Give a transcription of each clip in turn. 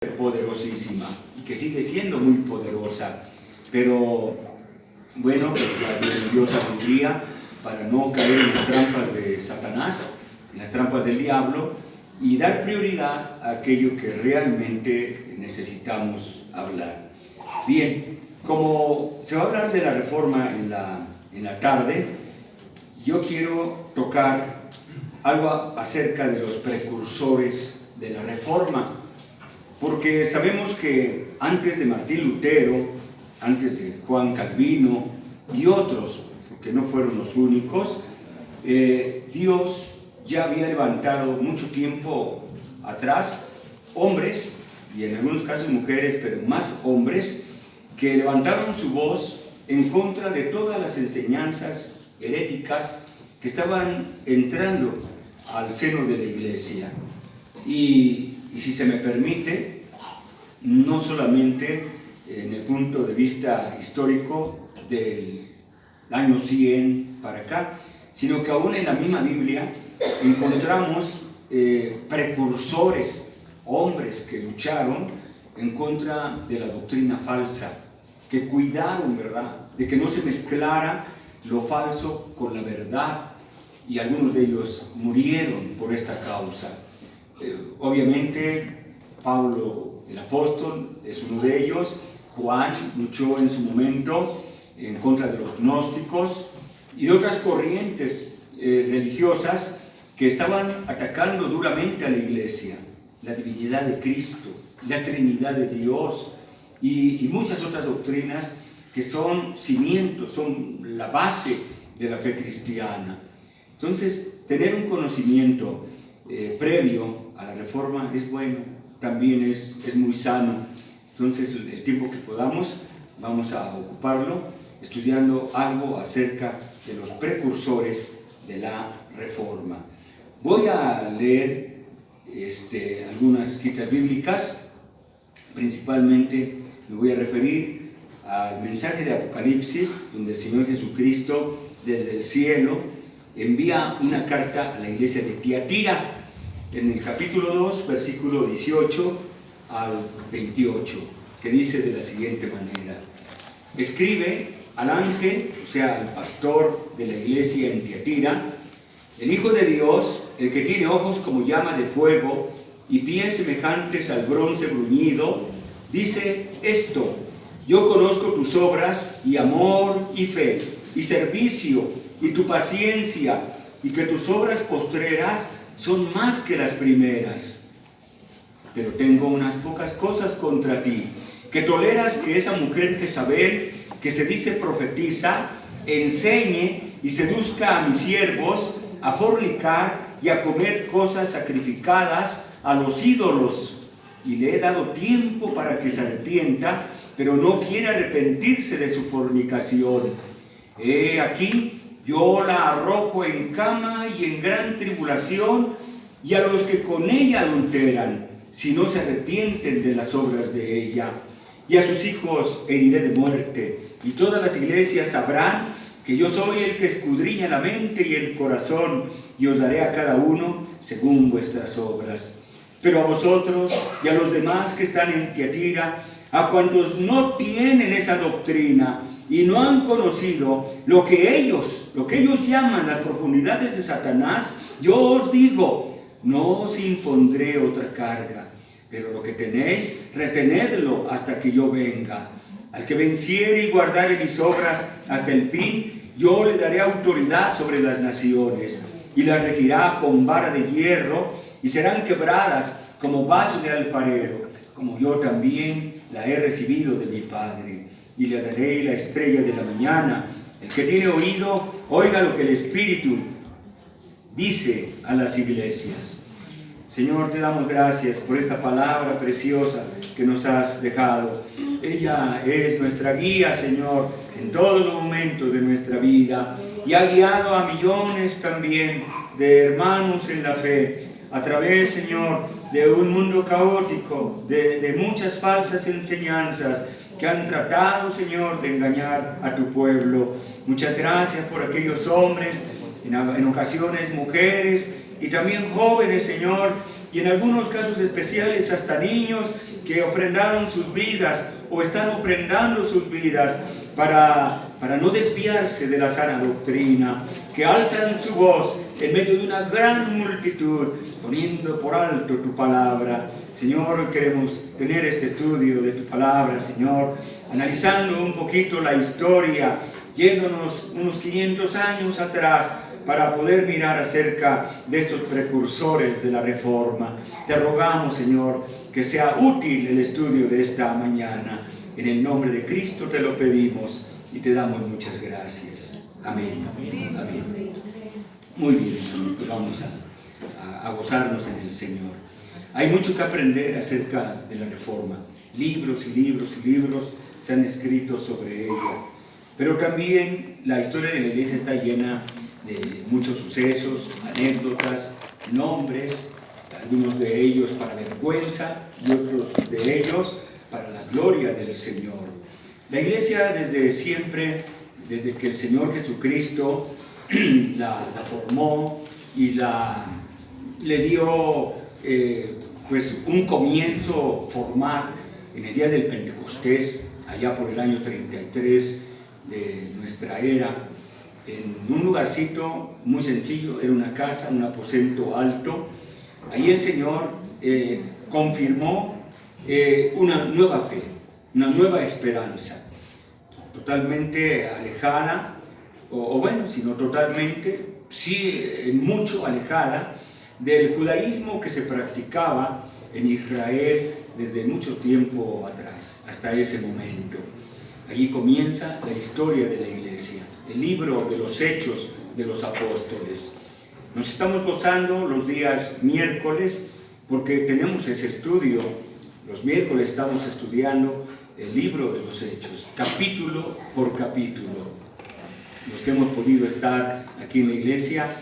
poderosísima y que sigue siendo muy poderosa, pero bueno, pues la dio sabiduría para no caer en las trampas de Satanás, en las trampas del diablo, y dar prioridad a aquello que realmente necesitamos hablar. Bien, como se va a hablar de la reforma en la tarde, yo quiero tocar algo acerca de los precursores de la reforma, porque sabemos que antes de Martín Lutero, antes de Juan Calvino y otros, porque no fueron los únicos, Dios ya había levantado mucho tiempo atrás hombres, y en algunos casos mujeres, pero más hombres, que levantaron su voz en contra de todas las enseñanzas heréticas que estaban entrando al seno de la iglesia. Y si se me permite, no solamente en el punto de vista histórico del año 100 para acá, sino que aún en la misma Biblia encontramos precursores, hombres que lucharon en contra de la doctrina falsa, que cuidaron, ¿verdad?, de que no se mezclara lo falso con la verdad, y algunos de ellos murieron por esta causa. Obviamente Pablo el apóstol es uno de ellos. Juan luchó en su momento en contra de los gnósticos y de otras corrientes religiosas que estaban atacando duramente a la iglesia, la divinidad de Cristo, la Trinidad de Dios y muchas otras doctrinas que son cimientos, son la base de la fe cristiana. Entonces, tener un conocimiento previo a la reforma es bueno, también es muy sano. Entonces, el tiempo que podamos, vamos a ocuparlo estudiando algo acerca de los precursores de la reforma. Voy a leer algunas citas bíblicas. Principalmente me voy a referir al mensaje de Apocalipsis, donde el Señor Jesucristo desde el cielo envía una carta a la iglesia de Tiatira, en el capítulo 2, versículo 18 al 28, que dice de la siguiente manera: escribe al ángel, o sea, al pastor de la iglesia en Tiatira, el Hijo de Dios, el que tiene ojos como llama de fuego y pies semejantes al bronce bruñido, dice esto: yo conozco tus obras y amor y fe y servicio y tu paciencia, y que tus obras postreras son más que las primeras. Pero tengo unas pocas cosas contra ti, que toleras que esa mujer Jezabel, que se dice profetiza, enseñe y seduzca a mis siervos a fornicar y a comer cosas sacrificadas a los ídolos. Y le he dado tiempo para que se arrepienta, pero no quiere arrepentirse de su fornicación. He aquí, yo la arrojo en cama y en gran tribulación, y a los que con ella adulteran, si no se arrepienten de las obras de ella. Y a sus hijos heriré de muerte, y todas las iglesias sabrán que yo soy el que escudriña la mente y el corazón, y os daré a cada uno según vuestras obras. Pero a vosotros y a los demás que están en Tiatira, a cuantos no tienen esa doctrina y no han conocido lo que ellos llaman las profundidades de Satanás, yo os digo, no os impondré otra carga, pero lo que tenéis, retenedlo hasta que yo venga. Al que venciere y guardare mis obras hasta el fin, yo le daré autoridad sobre las naciones, y las regirá con vara de hierro, y serán quebradas como vaso de alfarero, como yo también la he recibido de mi Padre. Y le daré la estrella de la mañana. El que tiene oído, oiga lo que el Espíritu dice a las iglesias. Señor, te damos gracias por esta palabra preciosa que nos has dejado. Ella es nuestra guía, Señor, en todos los momentos de nuestra vida, y ha guiado a millones también de hermanos en la fe, a través, Señor, de un mundo caótico, de muchas falsas enseñanzas que han tratado, Señor, de engañar a tu pueblo. Muchas gracias por aquellos hombres, en ocasiones mujeres, y también jóvenes, Señor, y en algunos casos especiales hasta niños que ofrendaron sus vidas o están ofrendando sus vidas para no desviarse de la sana doctrina, que alzan su voz en medio de una gran multitud, poniendo por alto tu palabra. Señor, queremos tener este estudio de tu palabra, Señor, analizando un poquito la historia, yéndonos unos 500 años atrás, para poder mirar acerca de estos precursores de la Reforma. Te rogamos, Señor, que sea útil el estudio de esta mañana. En el nombre de Cristo te lo pedimos y te damos muchas gracias. Amén. Amén. Muy bien, pues vamos a gozarnos en el Señor. Hay mucho que aprender acerca de la Reforma. Libros y libros y libros se han escrito sobre ella. Pero también la historia de la Iglesia está llena de muchos sucesos, anécdotas, nombres, algunos de ellos para vergüenza y otros de ellos para la gloria del Señor. La Iglesia desde siempre, desde que el Señor Jesucristo la formó y le dio pues un comienzo formal en el día del Pentecostés, allá por el año 33 de nuestra era, en un lugarcito muy sencillo, era una casa, un aposento alto. Ahí el Señor confirmó una nueva fe, una nueva esperanza, totalmente alejada, o bueno, si no totalmente, sí mucho alejada del judaísmo que se practicaba en Israel desde mucho tiempo atrás, hasta ese momento. Allí comienza la historia de la Iglesia, el libro de los Hechos de los Apóstoles. Nos estamos gozando los días miércoles porque tenemos ese estudio. Los miércoles estamos estudiando el libro de los Hechos, capítulo por capítulo. Los que hemos podido estar aquí en la iglesia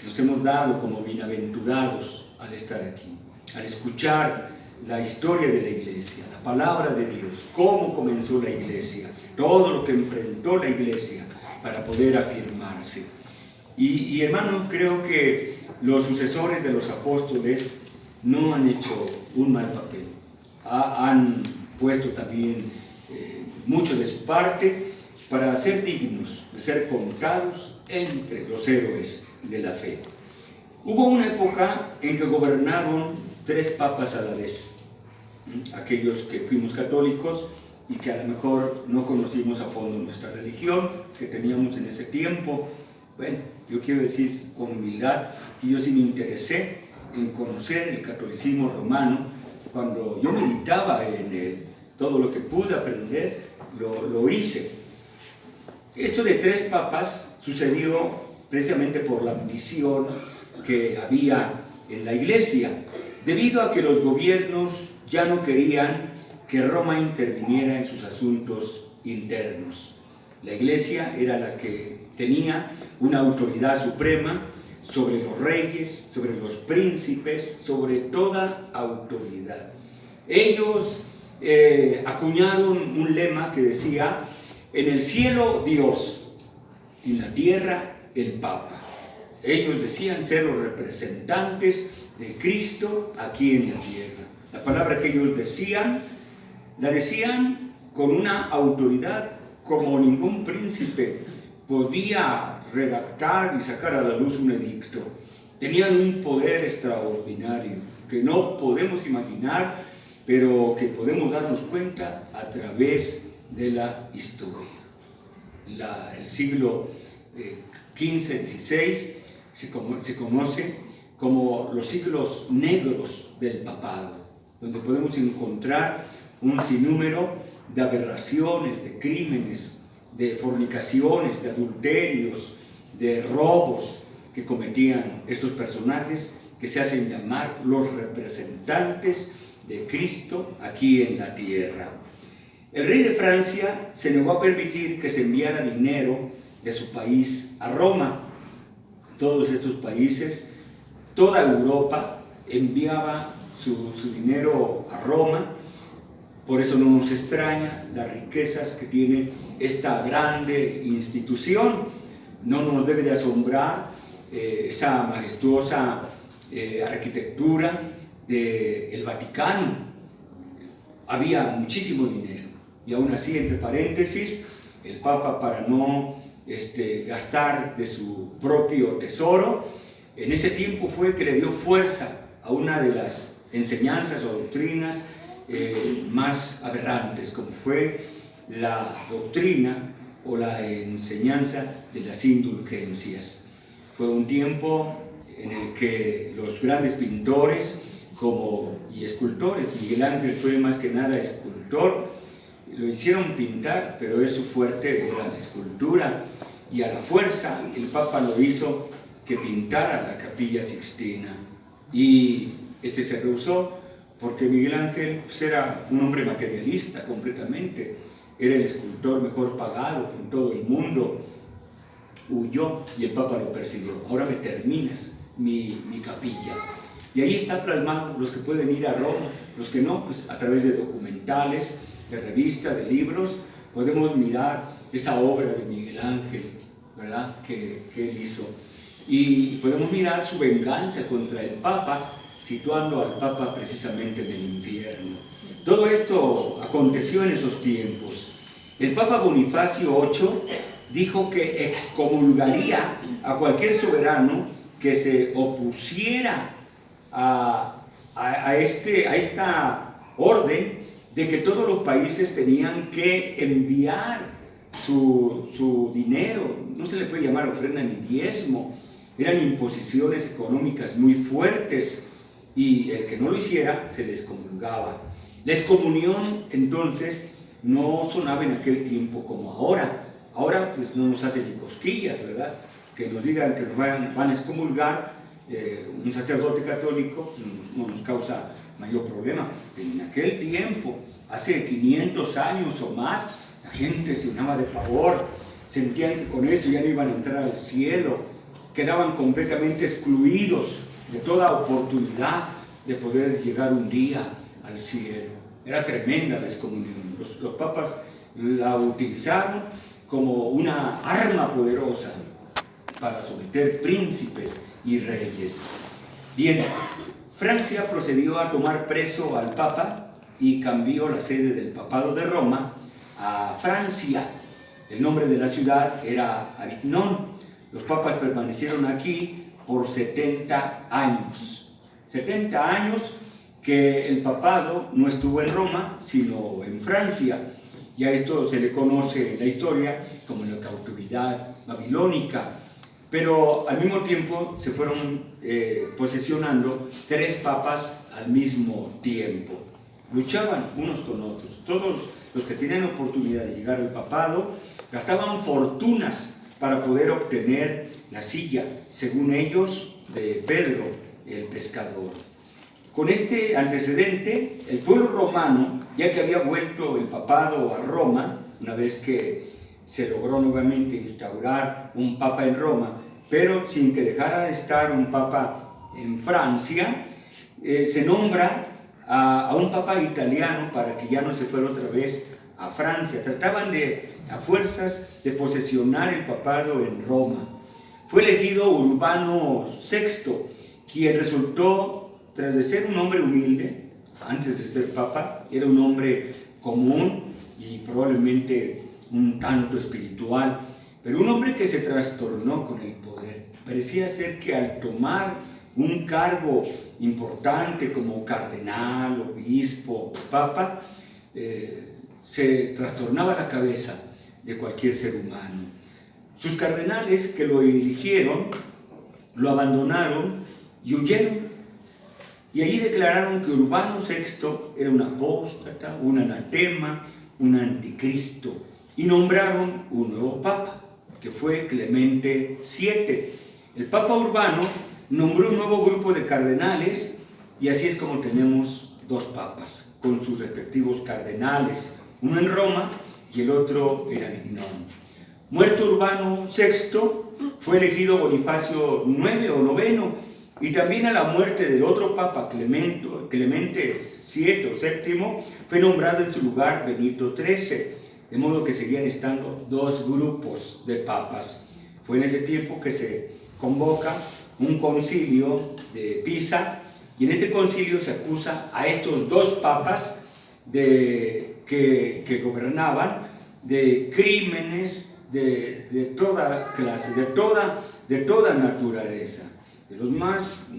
nos hemos dado como bienaventurados al estar aquí, al escuchar la historia de la iglesia, la palabra de Dios, cómo comenzó la iglesia, todo lo que enfrentó la iglesia para poder afirmarse. Y hermanos, creo que los sucesores de los apóstoles no han hecho un mal papel. Han puesto también mucho de su parte para ser dignos de ser contados entre los héroes de la fe. Hubo una época en que gobernaron 3 papas a la vez. Aquellos que fuimos católicos y que a lo mejor no conocimos a fondo nuestra religión que teníamos en ese tiempo. Bueno, yo quiero decir con humildad que yo sí me interesé en conocer el catolicismo romano. Cuando yo meditaba en él, todo lo que pude aprender, lo hice. Esto de 3 papas sucedió precisamente por la ambición que había en la iglesia, debido a que los gobiernos ya no querían que Roma interviniera en sus asuntos internos. La iglesia era la que tenía una autoridad suprema sobre los reyes, sobre los príncipes, sobre toda autoridad. Ellos acuñaron un lema que decía: en el cielo Dios, en la tierra el Papa. Ellos decían ser los representantes de Cristo aquí en la tierra. La palabra que ellos decían, la decían con una autoridad como ningún príncipe podía redactar y sacar a la luz un edicto. Tenían un poder extraordinario que no podemos imaginar, pero que podemos darnos cuenta a través de la historia. El siglo XV, XVI se conoce como los siglos negros del papado, donde podemos encontrar un sinnúmero de aberraciones, de crímenes, de fornicaciones, de adulterios, de robos que cometían estos personajes que se hacen llamar los representantes de Cristo aquí en la tierra. El rey de Francia se negó a permitir que se enviara dinero de su país a Roma. Todos estos países, toda Europa enviaba su dinero a Roma. Por eso no nos extraña las riquezas que tiene esta grande institución. No nos debe de asombrar esa majestuosa arquitectura del Vaticano. Había muchísimo dinero. Y aún así, entre paréntesis, el Papa, para no gastar de su propio tesoro, en ese tiempo fue que le dio fuerza a una de las enseñanzas o doctrinas más aberrantes, como fue la doctrina o la enseñanza de las indulgencias. Fue un tiempo en el que los grandes pintores y escultores, Miguel Ángel fue más que nada escultor, lo hicieron pintar, pero su fuerte era la escultura, y a la fuerza el Papa lo hizo que pintara la Capilla Sixtina, y se rehusó porque Miguel Ángel pues, era un hombre materialista completamente, era el escultor mejor pagado en todo el mundo. Huyó y el Papa lo persiguió. Ahora me terminas mi capilla. Y ahí está plasmado. Los que pueden ir a Roma, los que no, pues a través de documentales, de revistas, de libros, podemos mirar esa obra de Miguel Ángel, ¿verdad?, que él hizo. Y podemos mirar su venganza contra el Papa, situando al Papa precisamente en el infierno. Todo esto aconteció en esos tiempos. El Papa Bonifacio VIII dijo que excomulgaría a cualquier soberano que se opusiera a esta orden de que todos los países tenían que enviar su dinero. No se le puede llamar ofrenda ni diezmo, eran imposiciones económicas muy fuertes, y el que no lo hiciera se le excomulgaba. La excomunión entonces no sonaba en aquel tiempo como ahora. Ahora pues no nos hace ni cosquillas, ¿verdad? Que nos digan que nos van a excomulgar un sacerdote católico, no nos causa mayor problema. En aquel tiempo, hace 500 años o más, la gente se llenaba de pavor, sentían que con eso ya no iban a entrar al cielo, quedaban completamente excluidos de toda oportunidad de poder llegar un día al cielo. Era tremenda la excomunión. Los papas la utilizaron como una arma poderosa para someter príncipes y reyes. Bien, Francia procedió a tomar preso al Papa y cambió la sede del Papado de Roma a Francia. El nombre de la ciudad era Avignon. Los papas permanecieron aquí por 70 años. 70 años que el papado no estuvo en Roma, sino en Francia. Y a esto se le conoce en la historia como la cautividad babilónica. Pero al mismo tiempo se fueron posesionando 3 papas al mismo tiempo. Luchaban unos con otros. Todos los que tenían oportunidad de llegar al papado gastaban fortunas para poder obtener la silla, según ellos, de Pedro el pescador. Con este antecedente, el pueblo romano, ya que había vuelto el papado a Roma, una vez que se logró nuevamente instaurar un papa en Roma, pero sin que dejara de estar un papa en Francia, se nombra a un papa italiano para que ya no se fuera otra vez a Francia. Trataban a fuerzas de posesionar el papado en Roma. Fue elegido Urbano VI, quien resultó, tras de ser un hombre humilde, antes de ser papa, era un hombre común y probablemente un tanto espiritual, pero un hombre que se trastornó con el poder. Parecía ser que al tomar un cargo importante como cardenal, obispo, papa, se trastornaba la cabeza de cualquier ser humano. Sus cardenales que lo eligieron, lo abandonaron y huyeron. Y allí declararon que Urbano VI era un apóstata, un anatema, un anticristo. Y nombraron un nuevo papa, que fue Clemente VII. El papa Urbano nombró un nuevo grupo de cardenales, y así es como tenemos 2 papas, con sus respectivos cardenales, uno en Roma y el otro en Avignon. Muerto Urbano VI, fue elegido Bonifacio IX o IX, y también a la muerte del otro papa, Clemente VII o VII, fue nombrado en su lugar Benito XIII, de modo que seguían estando 2 grupos de papas. Fue en ese tiempo que se convoca un concilio de Pisa, Y en este concilio se acusa a estos dos papas que gobernaban de crímenes de toda clase, de toda naturaleza, de los más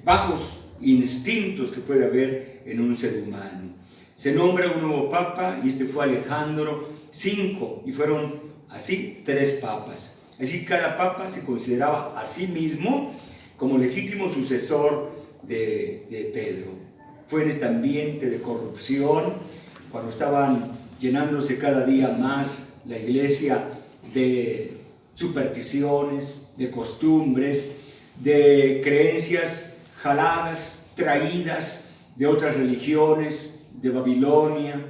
bajos instintos que puede haber en un ser humano. Se nombra un nuevo papa y este fue Alejandro V, y fueron así 3 papas. Así cada papa se consideraba a sí mismo como legítimo sucesor de Pedro. Fue en este ambiente de corrupción, cuando estaban llenándose cada día más la iglesia de supersticiones, de costumbres, de creencias jaladas, traídas de otras religiones, de Babilonia,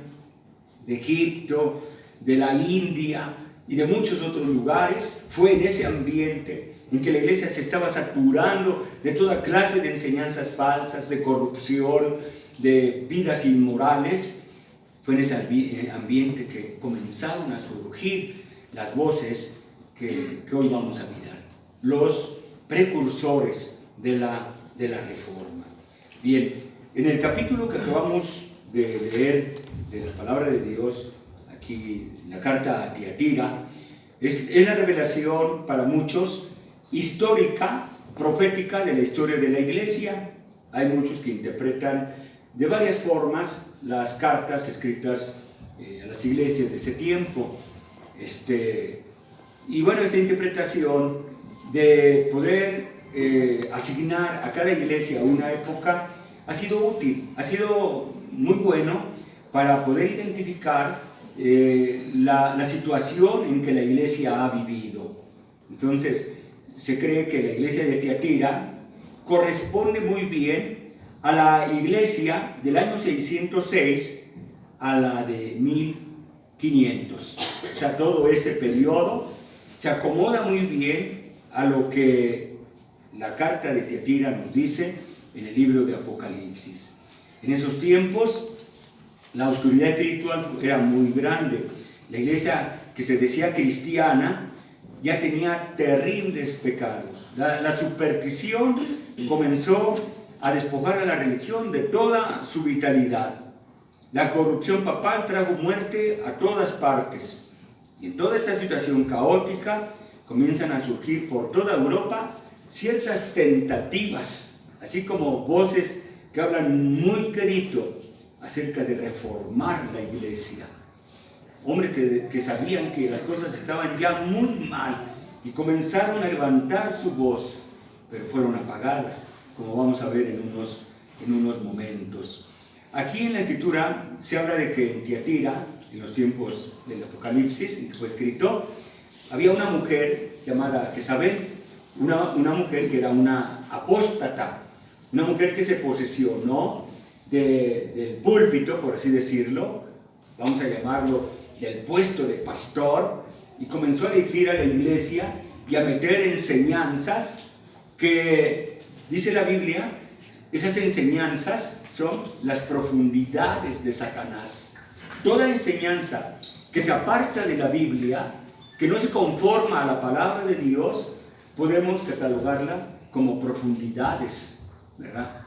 de Egipto, de la India y de muchos otros lugares. Fue en ese ambiente en que la iglesia se estaba saturando de toda clase de enseñanzas falsas, de corrupción, de vidas inmorales. Fue en ese ambiente que comenzaron a surgir las voces que hoy vamos a mirar, los precursores de la Reforma. Bien, en el capítulo que acabamos de leer de la palabra de Dios, aquí la carta a Tiatira, es la revelación para muchos histórica, profética de la historia de la iglesia. Hay muchos que interpretan de varias formas las cartas escritas a las iglesias de ese tiempo. Y bueno, esta interpretación de poder asignar a cada iglesia una época ha sido útil, ha sido muy bueno para poder identificar la situación en que la iglesia ha vivido. Entonces, se cree que la iglesia de Tiatira corresponde muy bien a la iglesia del año 606 a la de 1500. O sea, todo ese periodo se acomoda muy bien a lo que la carta de Tiatira nos dice en el libro de Apocalipsis. En esos tiempos, la oscuridad espiritual era muy grande. La iglesia que se decía cristiana ya tenía terribles pecados. La superstición comenzó a despojar a la religión de toda su vitalidad. La corrupción papal trajo muerte a todas partes. Y en toda esta situación caótica comienzan a surgir por toda Europa ciertas tentativas, así como voces que hablan muy querido acerca de reformar la iglesia. Hombres que sabían que las cosas estaban ya muy mal y comenzaron a levantar su voz, pero fueron apagadas, como vamos a ver en unos momentos. Aquí en la Escritura se habla de que en Tiatira, en los tiempos del Apocalipsis, en que fue escrito, había una mujer llamada Jezabel, una mujer que era una apóstata, una mujer que se posesionó del púlpito, por así decirlo, vamos a llamarlo del puesto de pastor, y comenzó a dirigir a la iglesia y a meter enseñanzas que, dice la Biblia, esas enseñanzas son las profundidades de Satanás. Toda enseñanza que se aparta de la Biblia, que no se conforma a la palabra de Dios, podemos catalogarla como profundidades, ¿verdad?